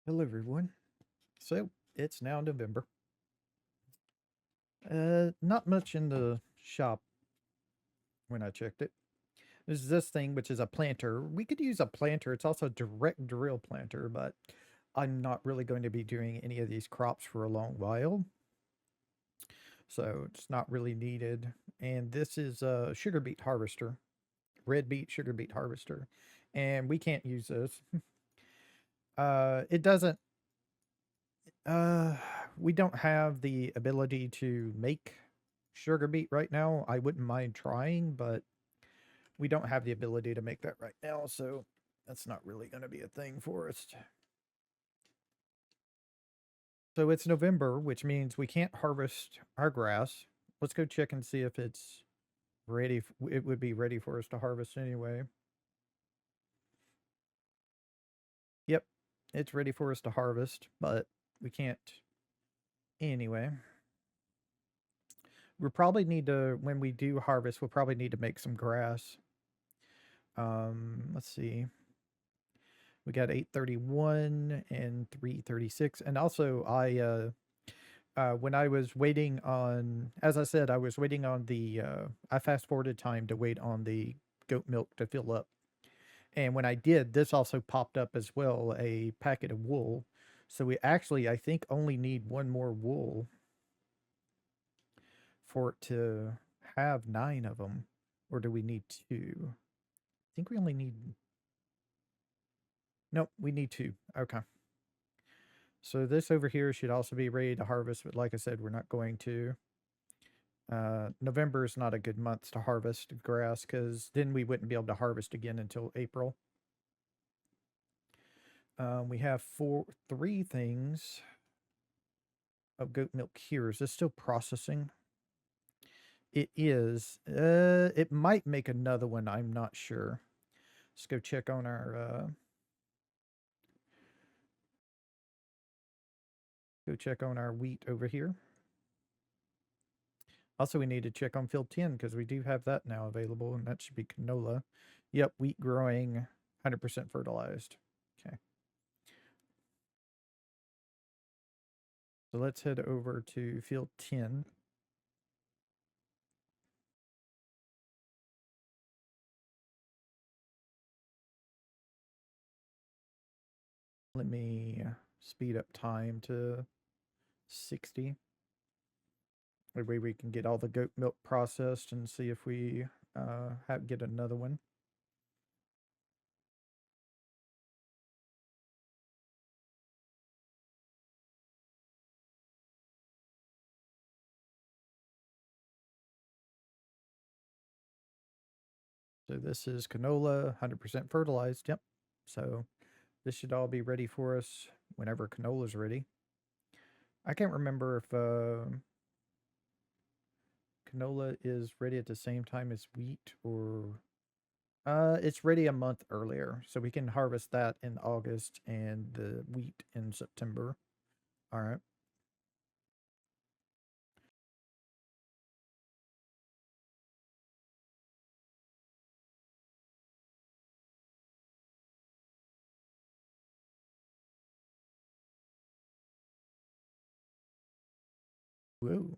Hello, everyone. So it's now November. Not much in the shop when I checked it. There's this thing, which is a planter. We could use a planter. It's also a direct drill planter, but I'm not really going to be doing any of these crops for a long while. So it's not really needed. And this is a sugar beet harvester, red beet sugar beet harvester. And we can't use this. It doesn't Uh, we don't have the ability to make sugar beet right now. I wouldn't mind trying, but we don't have the ability to make that right now, so that's not really going to be a thing for us. So it's November, which means we can't harvest our grass. Let's go check and see if it's ready. It would be ready for us to harvest anyway. Yep, it's ready for us to harvest, but we can't anyway. We'll probably need to, when we do harvest, we'll probably need to make some grass. Let's see. We got 831 and 336. And also when I was waiting on, as I said, I was waiting on I fast forwarded time to wait on the goat milk to fill up. And when I did, this also popped up as well, a packet of wool. So we actually, I think, only need one more wool for it to have 9 of them. Or do we need 2? I think we only need, nope, we need 2. Okay. So this over here should also be ready to harvest, but like I said, we're not going to. November is not a good month to harvest grass because then we wouldn't be able to harvest again until April. We have 3 things of goat milk here. Is this still processing? It is. It might make another one. I'm not sure. Let's go check on our. Go check on our wheat over here. Also, we need to check on field 10 because we do have that now available, and that should be canola. Yep, wheat growing, 100% fertilized. Okay. So let's head over to field 10. Let me speed up time to 60. That way we can get all the goat milk processed and see if we get another one. So this is canola, 100% fertilized. Yep. So this should all be ready for us whenever canola's ready. I can't remember if canola is ready at the same time as wheat or it's ready a month earlier. So we can harvest that in August and the wheat in September. All right. Whoa.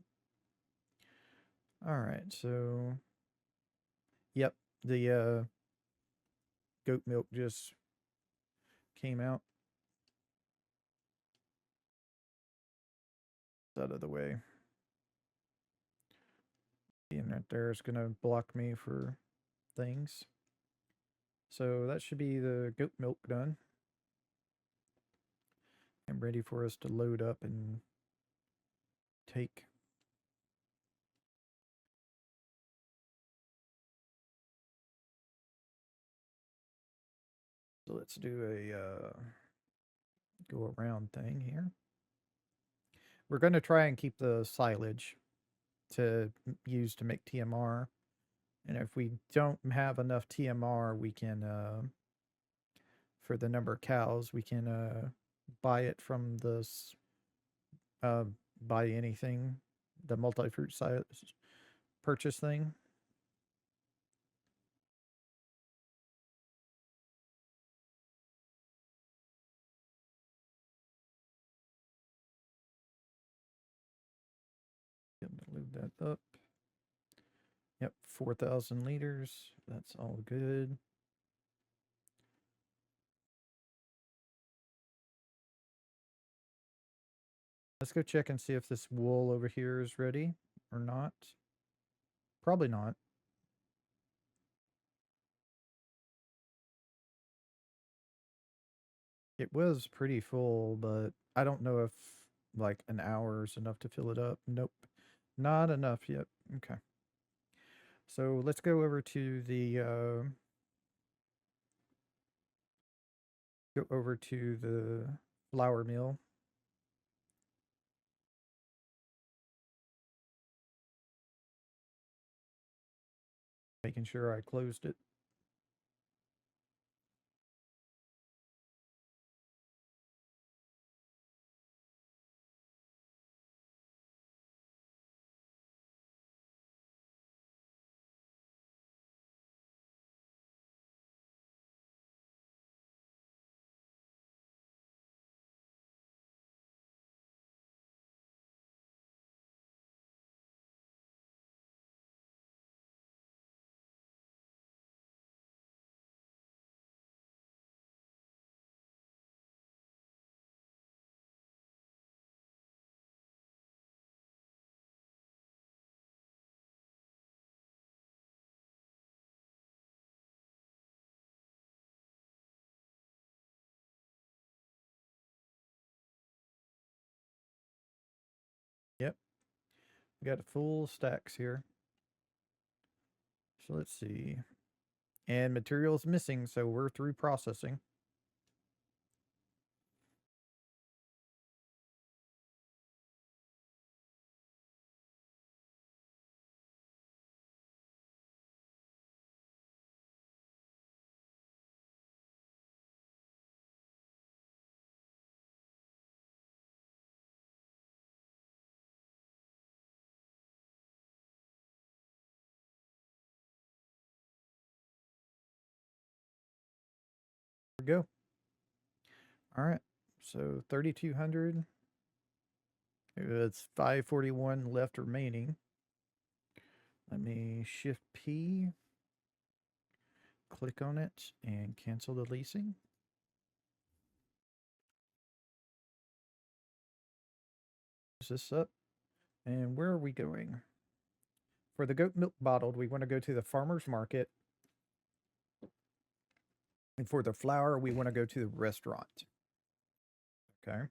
All right. So yep, the goat milk just came out. It's out of the way. Being right there is gonna block me for things. So that should be the goat milk done. I'm ready for us to load up and take. So let's do a go around thing here. We're going to try and keep the silage to use to make TMR. And if we don't have enough TMR, we can, for the number of cows, we can buy it from this, uh, buy anything, the multi-fruit purchase thing. that up. Yep, 4,000 liters. That's all good. Let's go check and see if this wool over here is ready or not. Probably not. It was pretty full, but I don't know if like an hour is enough to fill it up. Nope, not enough yet. Okay. So let's go over to the flour mill. Making sure I closed it. Yep, we got full stacks here. So let's see. And materials missing, so we're through processing. Here we go. All right. So 3,200. It's 541 left remaining. Let me shift P, click on it, and cancel the leasing. Is this up? And where are we going? For the goat milk bottled, we want to go to the farmer's market. And for the flour, we want to go to the restaurant. Okay.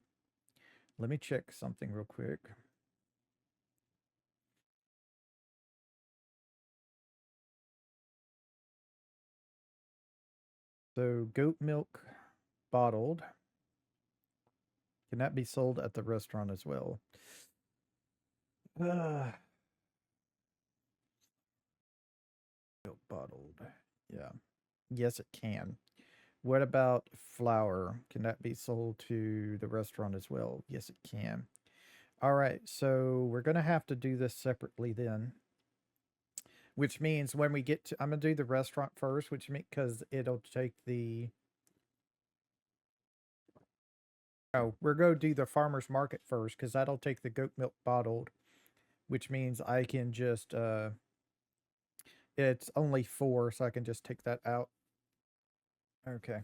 Let me check something real quick. So goat milk bottled. Can that be sold at the restaurant as well? Milk bottled. Yeah. Yes, it can. What about flour? Can that be sold to the restaurant as well? Yes, it can. All right, so we're going to have to do this separately then. Which means when we get to, I'm going to do the restaurant first, which means, because it'll take the, oh, we're going to do the farmer's market first, because that'll take the goat milk bottled, which means I can just, it's only 4, so I can just take that out. Okay.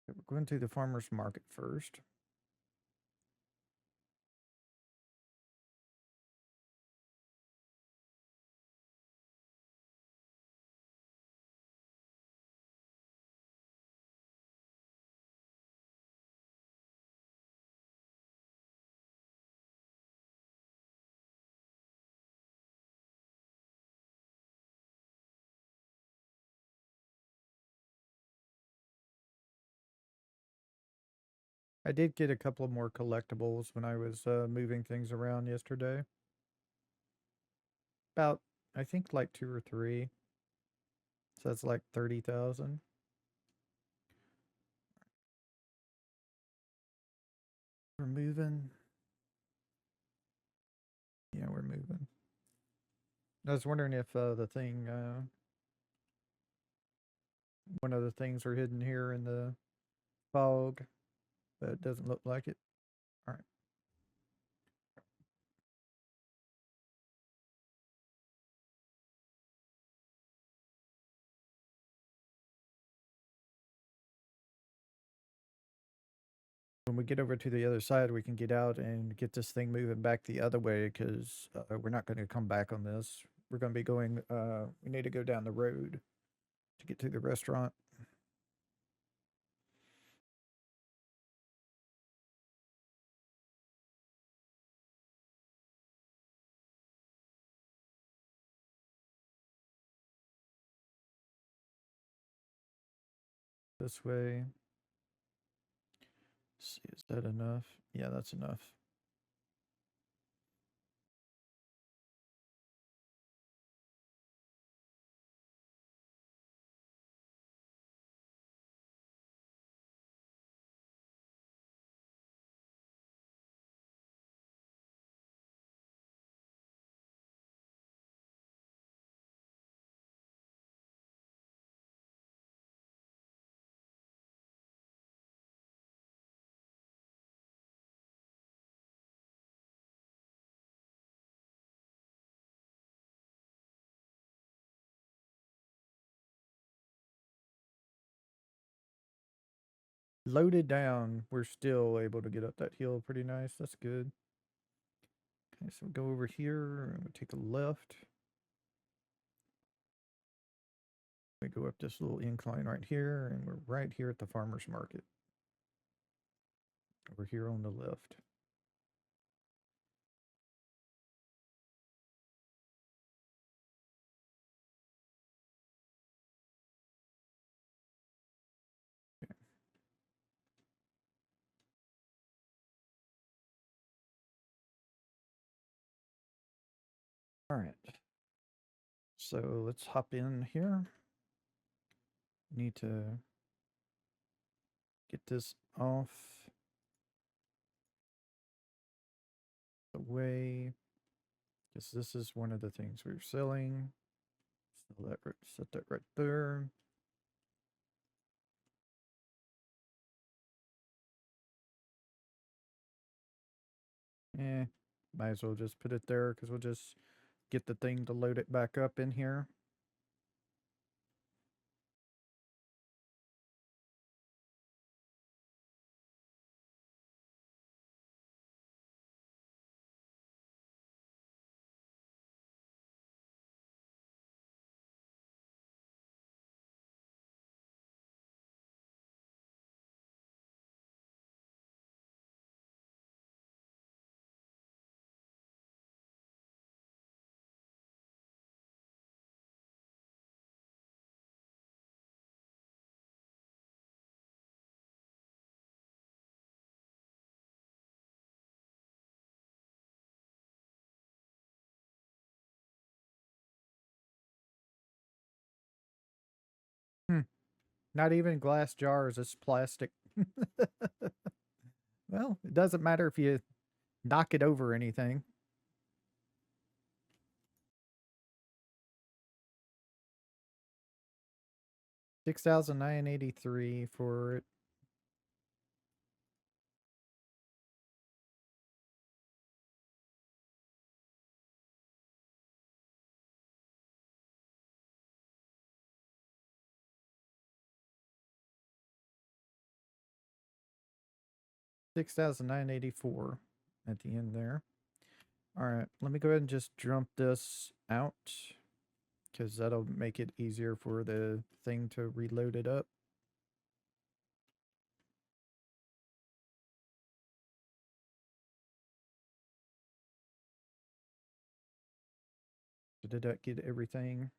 We're going to the farmer's market first. I did get a couple of more collectibles when I was moving things around yesterday. about, I think like 2 or 3. So that's like 30,000. We're moving. Yeah, we're moving. I was wondering if the thing, one of the things are hidden here in the fog, but it doesn't look like it. All right. When we get over to the other side, we can get out and get this thing moving back the other way because we're not going to come back on this. We're going to be going, we need to go down the road to get to the restaurant. This way. Let's see, is that enough? Yeah, that's enough. Loaded down, we're still able to get up that hill pretty nice. That's good. Okay, so we go over here and we take a left. We go up this little incline right here, and we're right here at the farmer's market. Over here on the left. Okay. All right. So let's hop in here. Need to get this off the way, because this is one of the things we're selling. So set that right there. Might as well just put it there because we'll just get the thing to load it back up in here. Hmm. Not even glass jars, it's plastic. Well, it doesn't matter if you knock it over anything. $6,983 for it. $6,984 at the end there. All right, let me go ahead and just dump this out because that'll make it easier for the thing to reload it up. So did that get everything?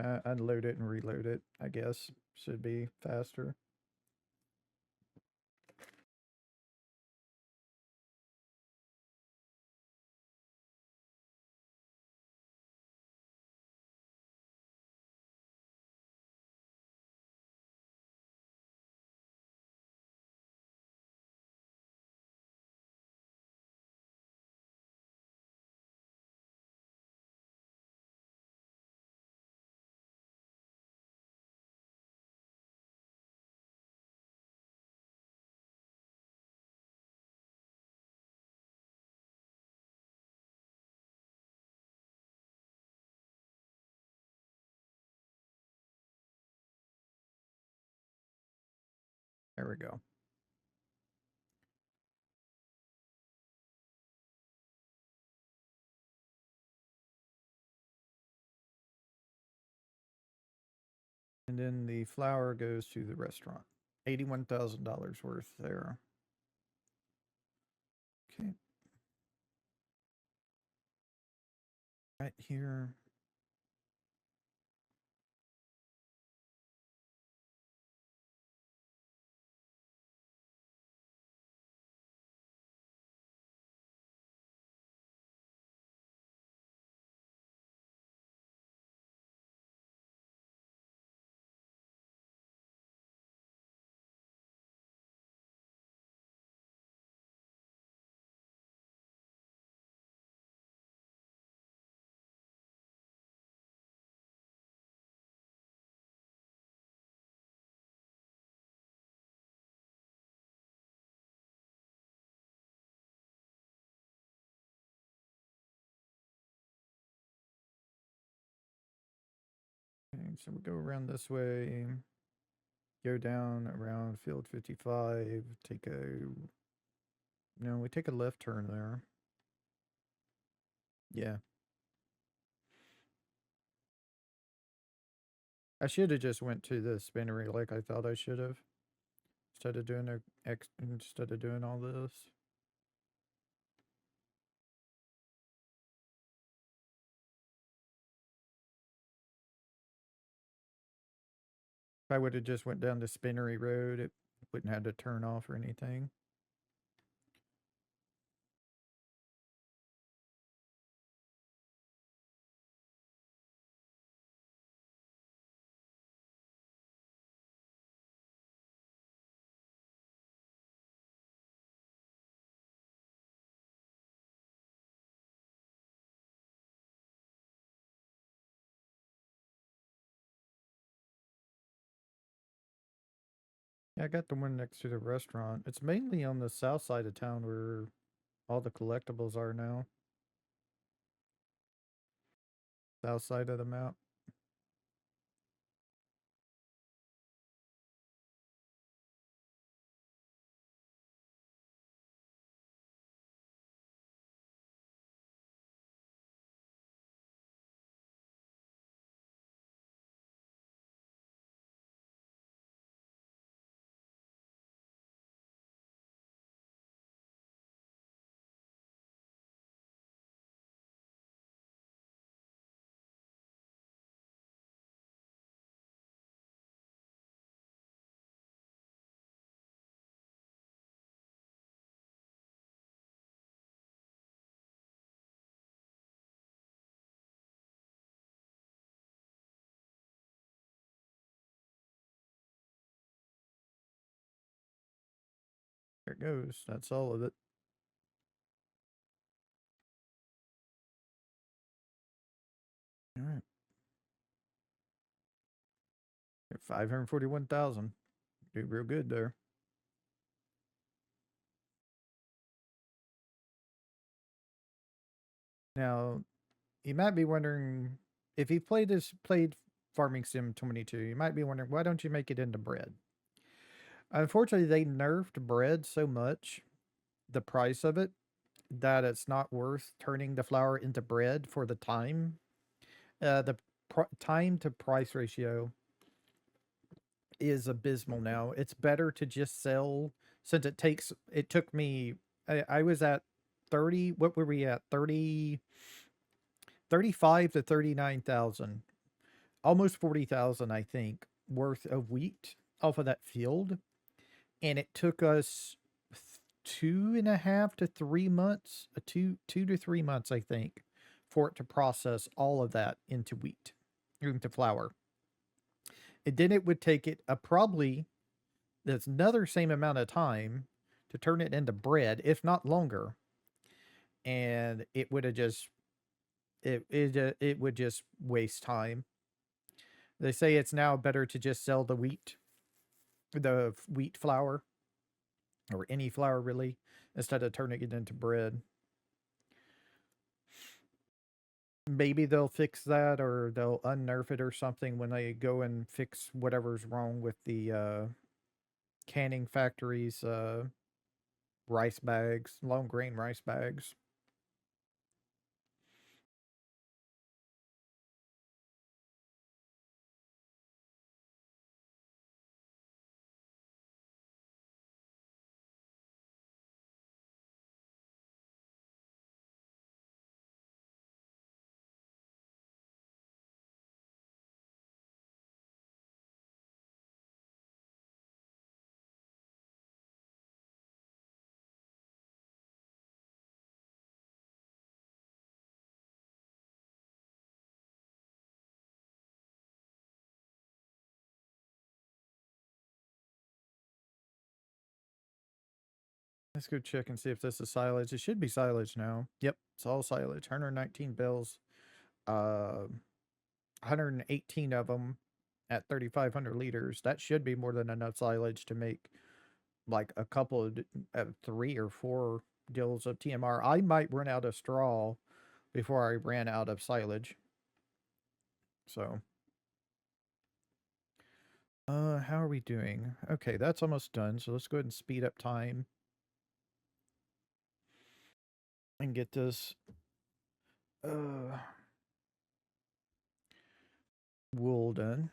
unload it and reload it, I guess. Should be faster. There we go. And then the flour goes to the restaurant. $81,000 worth there. Okay. Right here. Okay, so we go around this way. Go down around field 55. Take a... No, we take a left turn there. Yeah. I should have just went to the spinnery like I thought I should have. Instead of doing all this. If I would have just went down the spinnery road, it wouldn't have to turn off or anything. Yeah, I got the one next to the restaurant. It's mainly on the south side of town where all the collectibles are now. South side of the map. There it goes. That's all of it. All right. 541,000. Do real good there. Now, you might be wondering if you played Farming Sim 22, you might be wondering why don't you make it into bread? Unfortunately, they nerfed bread so much, the price of it, that it's not worth turning the flour into bread for the time. The time to price ratio is abysmal now. It's better to just sell since it took me I was at 30, what were we at? 35 to 39,000 almost 40,000, I think, worth of wheat off of that field. And it took us 2.5 to 3 months, 2 to 3 months, I think, for it to process all of that into wheat, into flour. And then it would take it probably that's another same amount of time to turn it into bread, if not longer. And it would have just it would just waste time. They say it's now better to just sell the wheat flour, or any flour really, instead of turning it into bread. Maybe they'll fix that, or they'll unnerf it or something when they go and fix whatever's wrong with the canning factories, rice bags, long grain rice bags. Let's go check and see if this is silage. It should be silage now. Yep, it's all silage. 119 bills. 118 of them at 3,500 liters. That should be more than enough silage to make like a couple of 3 or 4 deals of TMR. I might run out of straw before I ran out of silage. So, how are we doing? Okay, that's almost done. So let's go ahead and speed up time and get this uh wool done.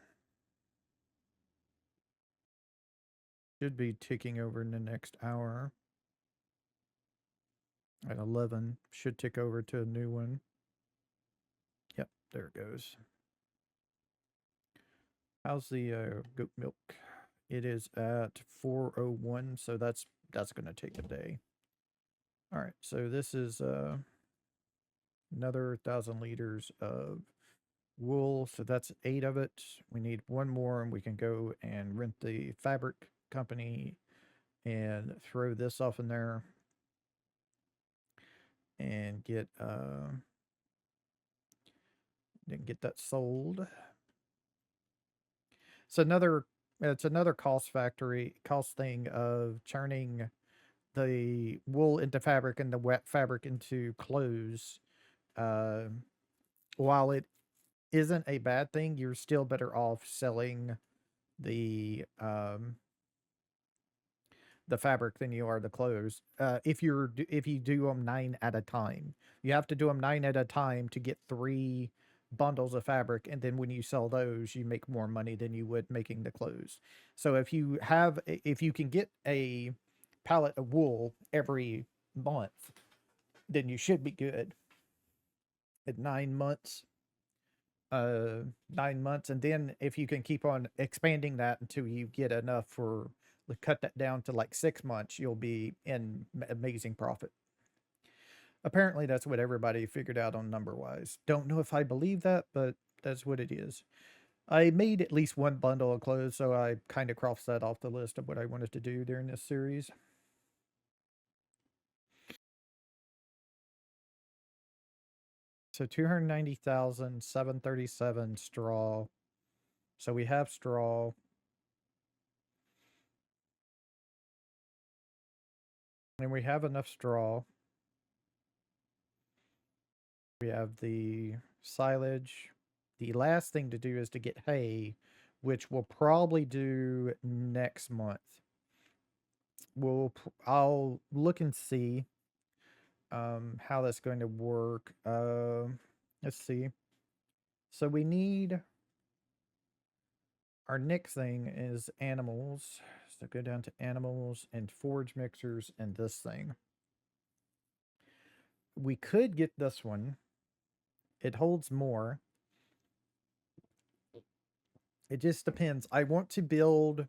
Should be ticking over in the next hour. At 11, should tick over to a new one. Yep, there it goes. How's the goat milk? It is at 401, so that's going to take a day. All right, so this is another 1,000 liters of wool, so that's 8 of it. We need one more, and we can go and rent the fabric company and throw this off in there and get that sold. It's another cost thing of churning the wool into fabric and the wet fabric into clothes. Uh, while it isn't a bad thing, you're still better off selling the fabric than you are the clothes. If you do them 9 at a time, you have to do them 9 at a time to get 3 bundles of fabric, and then when you sell those, you make more money than you would making the clothes. So if you can get a pallet of wool every month, then you should be good at 9 months. 9 months, and then if you can keep on expanding that until you get enough for cut that down to like 6 months, you'll be in amazing profit. Apparently, that's what everybody figured out on number wise. Don't know if I believe that, but that's what it is. I made at least one bundle of clothes, so I kind of crossed that off the list of what I wanted to do during this series. So 290,737 straw. So we have straw. And we have enough straw. We have the silage. The last thing to do is to get hay, which we'll probably do next month. I'll look and see how that's going to work. Let's see. So we need our next thing is animals. So go down to animals and forage mixers and this thing. We could get this one. It holds more. It just depends. I want to build.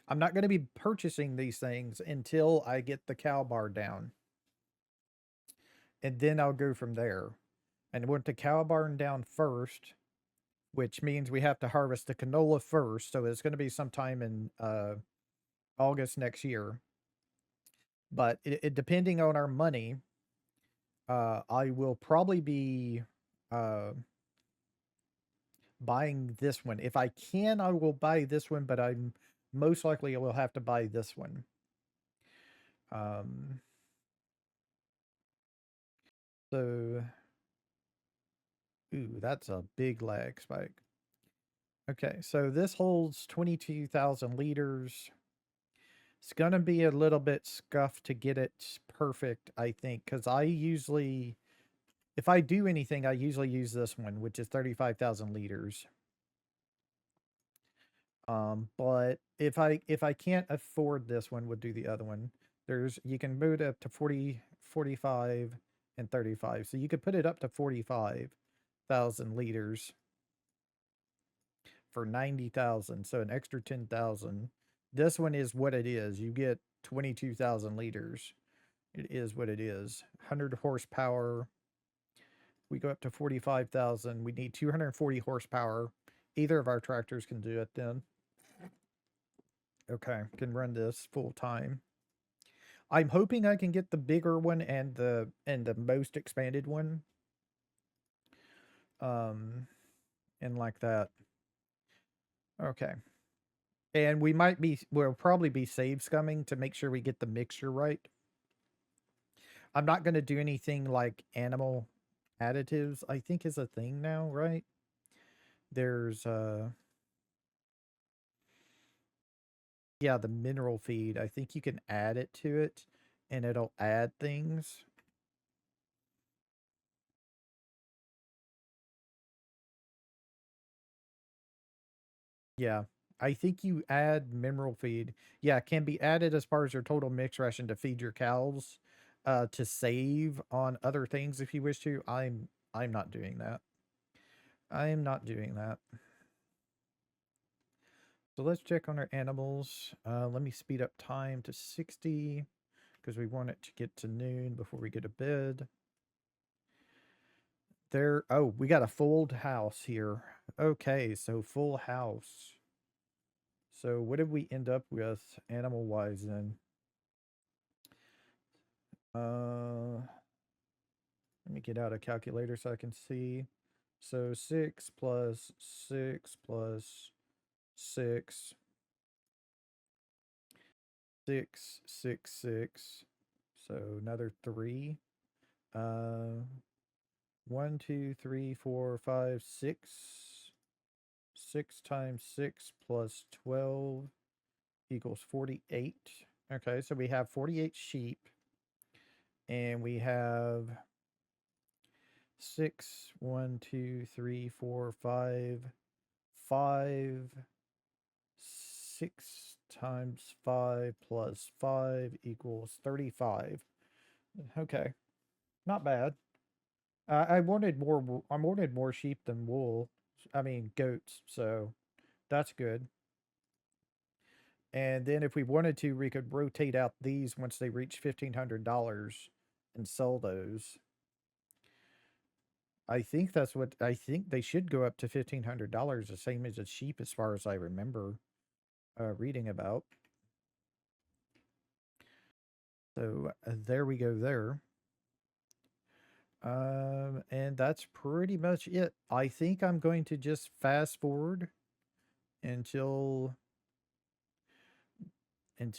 I'm not going to be purchasing these things until I get the cow bar down. And then I'll go from there. And I want the cow barn down first, which means we have to harvest the canola first. So it's going to be sometime in August next year. But depending on our money, I will probably be buying this one. If I can, I will buy this one, but I'm most likely I will have to buy this one. So, ooh, that's a big lag spike. Okay, so this holds 22,000 liters. It's gonna be a little bit scuffed to get it perfect, I think, because I usually, if I do anything, I usually use this one, which is 35,000 liters. But if I can't afford this one, we'll do the other one. You can move it up to 40, 45, and 35. So you could put it up to 45,000 liters for 90,000. So an extra 10,000. This one is what it is. You get 22,000 liters. It is what it is. 100 horsepower. We go up to 45,000. We need 240 horsepower. Either of our tractors can do it then. Okay, can run this full time. I'm hoping I can get the bigger one and the most expanded one. And like that. Okay. And we'll probably be save scumming to make sure we get the mixture right. I'm not going to do anything like animal additives, I think is a thing now, right? There's yeah, the mineral feed. I think you can add it to it and it'll add things. Yeah. I think you add mineral feed. Yeah, it can be added as part of your total mix ration to feed your cows to save on other things if you wish to. I'm not doing that. I am not doing that. So let's check on our animals. Let me speed up time to 60 because we want it to get to noon before we go to bed. Oh, we got a full house here. Okay, so full house. So what did we end up with animal-wise then? Let me get out a calculator so I can see. So 6 plus 6 plus 6. 6, 6, 6. So another 3. 1, 2, 3, 4, 5, 6. 6 times 6 plus 12 equals 48. Okay, so we have 48 sheep. And we have 6, 1, 2, 3, 4, 5, 5. 6 times 5 plus 5 equals 35. Okay, not bad. I wanted more. I wanted more sheep than wool. I mean goats. So that's good. And then if we wanted to, we could rotate out these once they reach $1,500 and sell those. I think that's what I think they should go up to $1,500, the same as a sheep, as far as I remember reading about. So there we go there. And that's pretty much it. I think I'm going to just fast forward until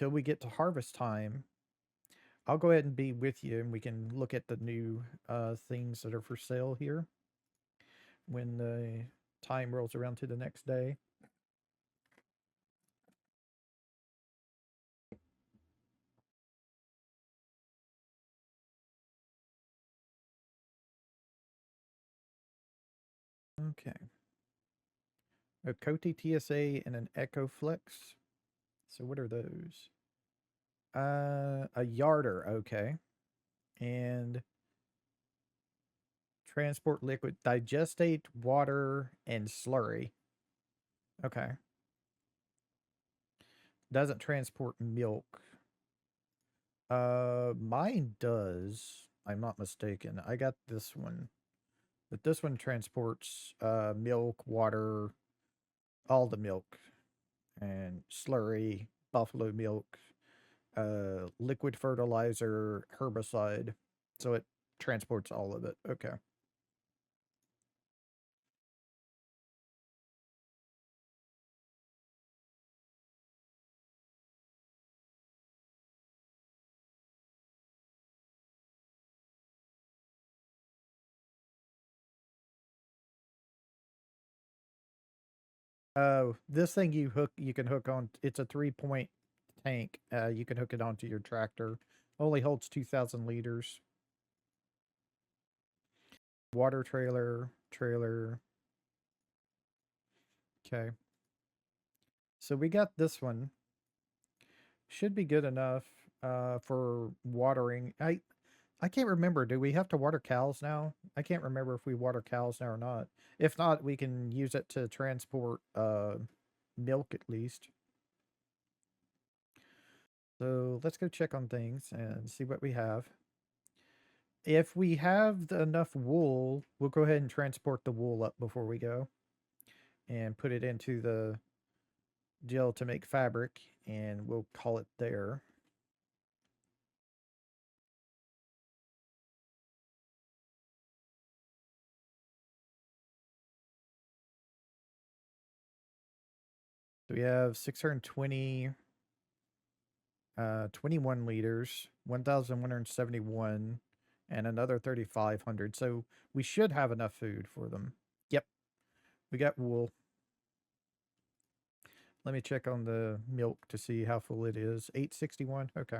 we get to harvest time. I'll go ahead and be with you and we can look at the new things that are for sale here when the time rolls around to the next day. Okay. A Coty TSA and an EcoFlex. So what are those? A yarder, okay. And transport liquid, digestate water and slurry. Okay. Doesn't transport milk. Mine does. I'm not mistaken. I got this one. But this one transports milk, water, all the milk, and slurry, buffalo milk, liquid fertilizer, herbicide. So it transports all of it. Okay. This thing you can hook on. It's a 3-point tank. You can hook it onto your tractor. Only holds 2,000 liters. Water trailer. Okay. So we got this one. Should be good enough for watering. I can't remember. Do we have to water cows now? I can't remember if we water cows now or not. If not, we can use it to transport milk at least. So let's go check on things and see what we have. If we have enough wool, we'll go ahead and transport the wool up before we go and put it into the gel to make fabric, and we'll call it there. So we have 620, 21 liters, 1,171, and another 3,500. So we should have enough food for them. Yep, we got wool. Let me check on the milk to see how full it is. 861. Okay.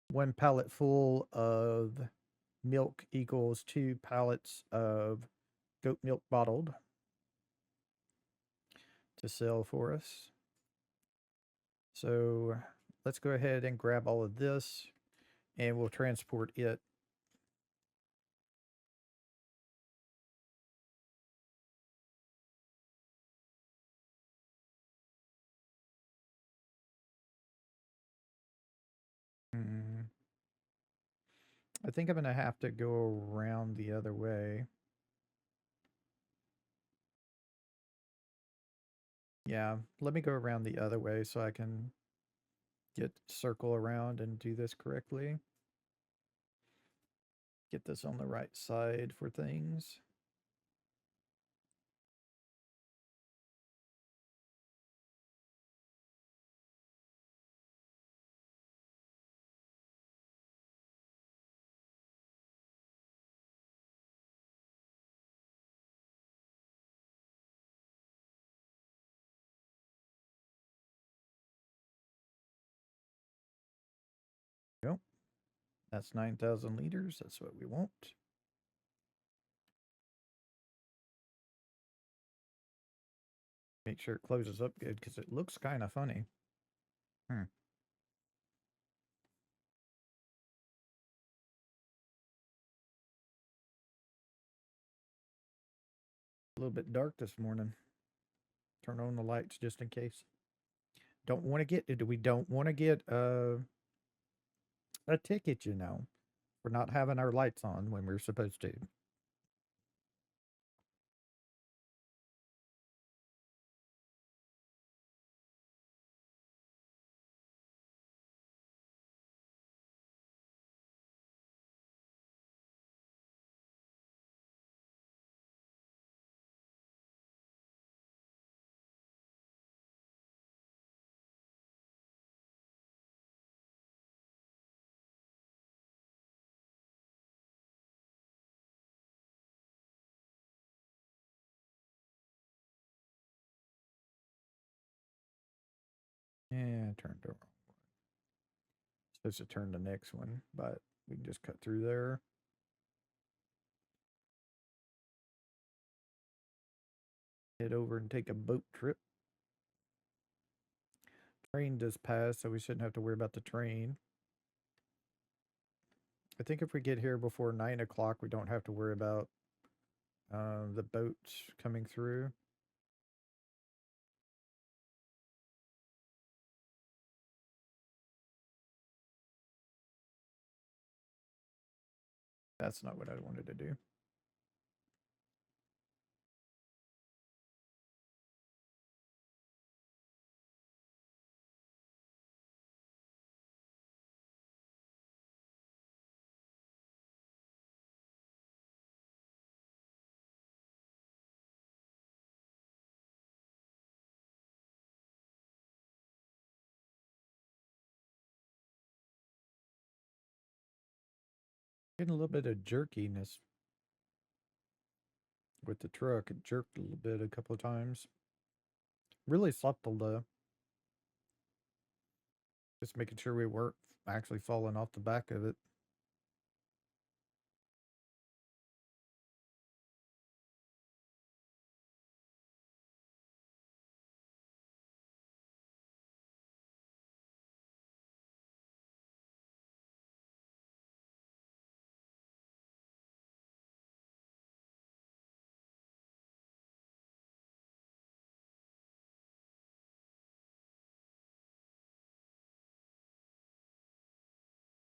One pallet full of milk equals 2 pallets of goat milk bottled to sell for us. So let's go ahead and grab all of this and we'll transport it. I think I'm going to have to go around the other way. Yeah, let me go around the other way so I can circle around and do this correctly. Get this on the right side for things. Yep, that's 9,000 liters. That's what we want. Make sure it closes up good because it looks kind of funny. Hmm. A little bit dark this morning. Turn on the lights just in case. Don't want to get, we don't want to get a ticket, you know, for not having our lights on when we're supposed to. Yeah, turned over. Supposed to turn the next one, but we can just cut through there. Head over and take a boat trip. Train does pass, so we shouldn't have to worry about the train. I think if we get here before 9 o'clock, we don't have to worry about The boat coming through. That's not what I wanted to do. Getting a little bit of jerkiness with the truck. It jerked a little bit a couple of times. Really subtle though. Just making sure we weren't actually falling off the back of it.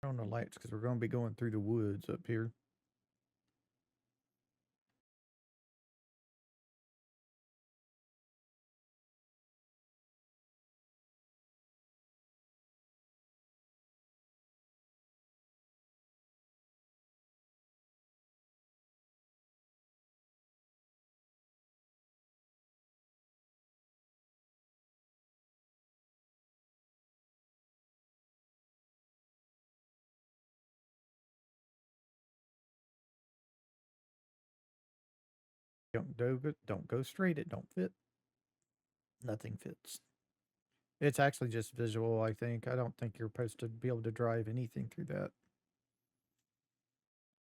On the lights because we're going to be going through the woods up here. Don't go straight. It don't fit. Nothing fits. It's actually just visual, I think. I don't think you're supposed to be able to drive anything through that.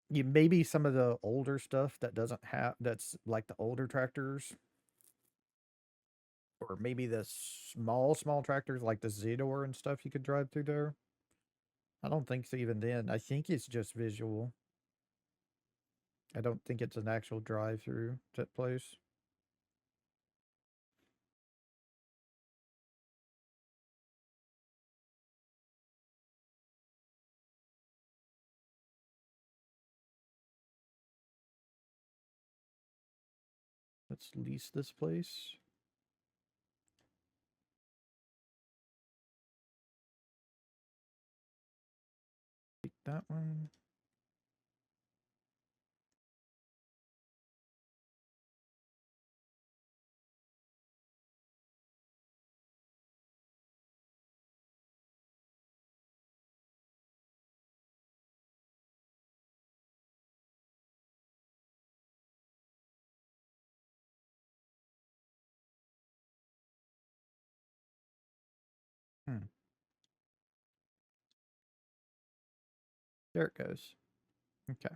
You maybe some of the older stuff that doesn't have that's like the older tractors, or maybe the small tractors like the Zedor and stuff you could drive through there. I don't think so even then. I think it's just visual. I don't think it's an actual drive through that place. Let's lease this place. Take that one. Hmm. There it goes. Okay.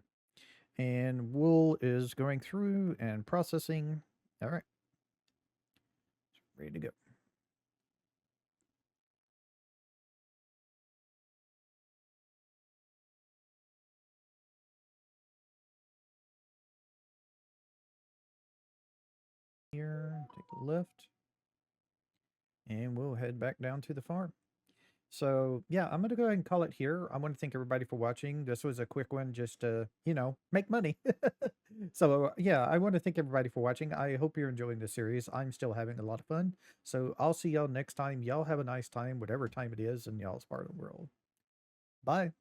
And wool is going through and processing. All right. Ready to go. Here, take a left, and we'll head back down to the farm. So, yeah, I'm going to go ahead and call it here. I want to thank everybody for watching. This was a quick one just to, make money. So, yeah, I want to thank everybody for watching. I hope you're enjoying the series. I'm still having a lot of fun. So, I'll see y'all next time. Y'all have a nice time, whatever time it is in y'all's part of the world. Bye.